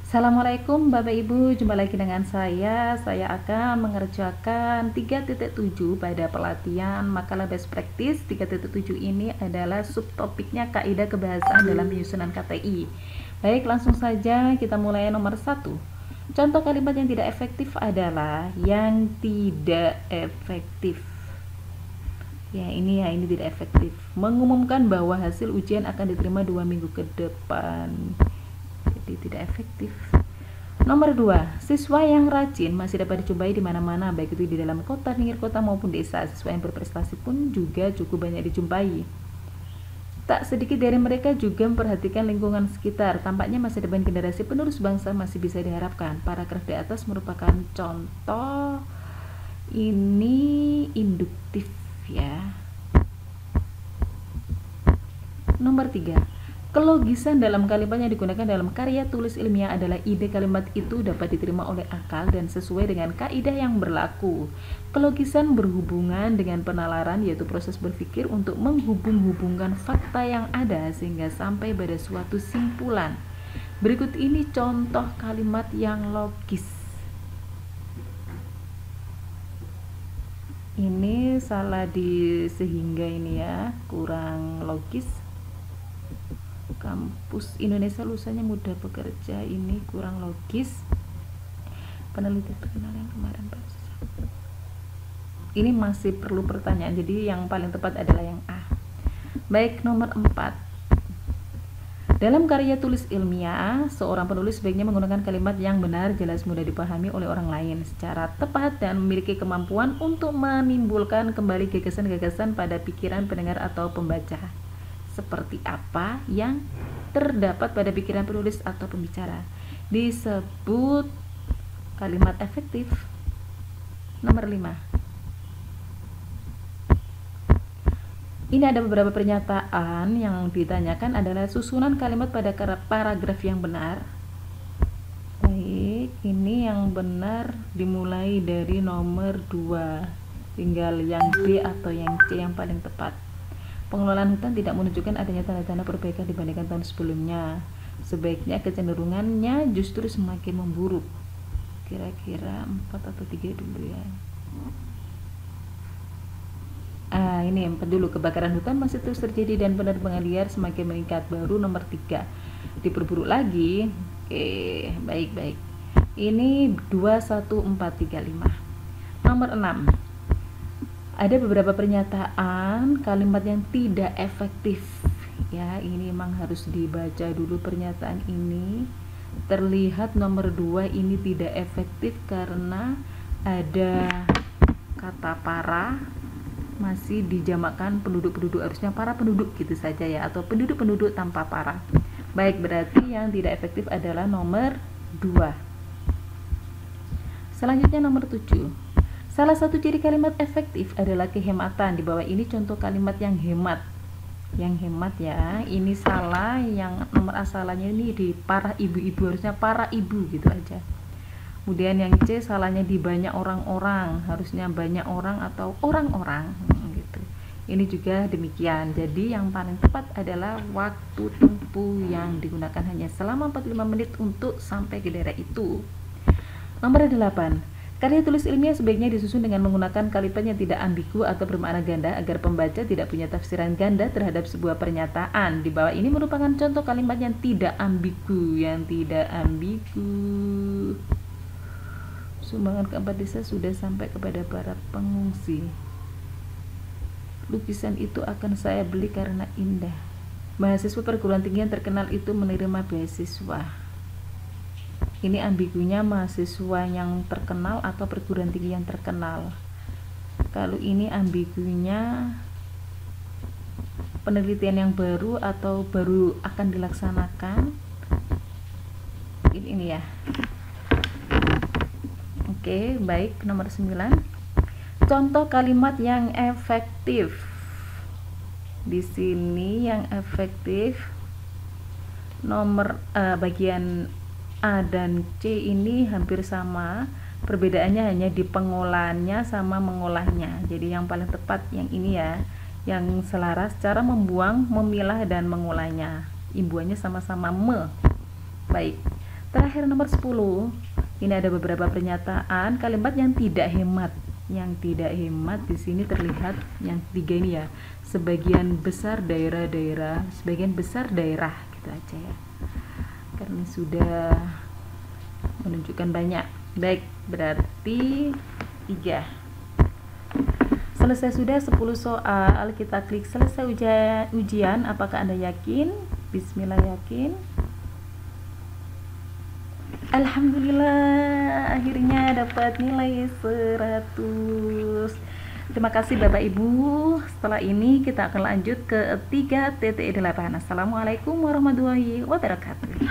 Assalamualaikum Bapak Ibu, jumpa lagi dengan saya akan mengerjakan 3.7 pada pelatihan makalah best practice. 3.7 ini adalah subtopiknya kaidah kebahasaan dalam penyusunan KTI. Baik, langsung saja kita mulai. Nomor 1, contoh kalimat yang tidak efektif adalah yang tidak efektif. Ini tidak efektif. Mengumumkan bahwa hasil ujian akan diterima 2 minggu ke depan. Jadi tidak efektif. Nomor 2, siswa yang rajin masih dapat dijumpai di mana-mana, baik itu di dalam kota, pinggir kota maupun desa. Siswa yang berprestasi pun juga cukup banyak dijumpai. Tak sedikit dari mereka juga memperhatikan lingkungan sekitar. Tampaknya masa depan generasi penerus bangsa masih bisa diharapkan. Paragraf di atas merupakan contoh ini induktif ya. Nomor 3, kelogisan dalam kalimat yang digunakan dalam karya tulis ilmiah adalah ide kalimat itu dapat diterima oleh akal dan sesuai dengan kaidah yang berlaku. Kelogisan berhubungan dengan penalaran, yaitu proses berpikir untuk menghubung-hubungkan fakta yang ada sehingga sampai pada suatu simpulan. Berikut ini contoh kalimat yang logis. Ini salah di sehingga ini ya, kurang logis. Kampus Indonesia lusanya mudah bekerja, ini kurang logis. Peneliti terkenal yang kemarin Pak. Ini masih perlu pertanyaan, jadi yang paling tepat adalah yang A. Baik, nomor 4. Dalam karya tulis ilmiah, seorang penulis sebaiknya menggunakan kalimat yang benar, jelas, mudah dipahami oleh orang lain secara tepat dan memiliki kemampuan untuk menimbulkan kembali gagasan-gagasan pada pikiran pendengar atau pembaca. Seperti apa yang terdapat pada pikiran penulis atau pembicara disebut kalimat efektif. Nomor 5. Ini ada beberapa pernyataan yang ditanyakan adalah susunan kalimat pada paragraf yang benar. Baik, ini yang benar dimulai dari nomor 2. Tinggal yang B atau yang C yang paling tepat. Pengelolaan hutan tidak menunjukkan adanya tanda-tanda perbaikan dibandingkan tahun sebelumnya. Sebaiknya kecenderungannya justru semakin memburuk. Kira-kira 4 atau 3 dulu ya. Ini 4 dulu. Kebakaran hutan masih terus terjadi dan penerbangan liar semakin meningkat. Baru nomor 3. Diperburuk lagi. Oke, baik. Ini 2, 1, 4, 3, 5. Nomor 6. Ada beberapa pernyataan kalimat yang tidak efektif. Ya, ini memang harus dibaca dulu pernyataan ini. Terlihat nomor 2 ini tidak efektif karena ada kata para, masih dijamakkan penduduk-penduduk, harusnya para penduduk gitu saja ya, atau penduduk-penduduk tanpa para. Baik, berarti yang tidak efektif adalah nomor 2. Selanjutnya nomor 7. Salah satu ciri kalimat efektif adalah kehematan. Di bawah ini contoh kalimat yang hemat. Yang hemat ya, ini salah, yang nomor asalnya ini di para ibu-ibu, harusnya para ibu gitu aja. Kemudian yang C salahnya di banyak orang-orang, harusnya banyak orang atau orang-orang gitu. Ini juga demikian. Jadi yang paling tepat adalah waktu tempuh yang digunakan hanya selama 45 menit untuk sampai ke daerah itu. Nomor 8. Karya tulis ilmiah sebaiknya disusun dengan menggunakan kalimat yang tidak ambigu atau bermakna ganda agar pembaca tidak punya tafsiran ganda terhadap sebuah pernyataan. Di bawah ini merupakan contoh kalimat yang tidak ambigu. Sumbangan keempat desa sudah sampai kepada para pengungsi. Lukisan itu akan saya beli karena indah. Mahasiswa perguruan tinggi yang terkenal itu menerima beasiswa. Ini ambigunya mahasiswa yang terkenal atau perguruan tinggi yang terkenal. Kalau ini ambigunya penelitian yang baru atau baru akan dilaksanakan. Ini ya. Oke, baik. Nomor 9. Contoh kalimat yang efektif. Di sini yang efektif nomor bagian A dan C ini hampir sama. Perbedaannya hanya di pengolahannya sama mengolahnya. Jadi yang paling tepat yang ini ya, yang selaras cara membuang, memilah dan mengolahnya. Imbuhannya sama-sama me. Baik. Terakhir nomor 10. Ini ada beberapa pernyataan kalimat yang tidak hemat. Yang tidak hemat di sini terlihat yang 3 ini ya. Sebagian besar daerah-daerah, sebagian besar daerah gitu aja ya. Karena sudah menunjukkan banyak. Baik, berarti 3. Selesai sudah 10 soal. Kita klik selesai ujian. Apakah Anda yakin? Bismillah, yakin. Alhamdulillah, akhirnya dapat nilai 100. Terima kasih Bapak Ibu. Setelah ini kita akan lanjut ke 3 TTE 8. Assalamualaikum warahmatullahi wabarakatuh.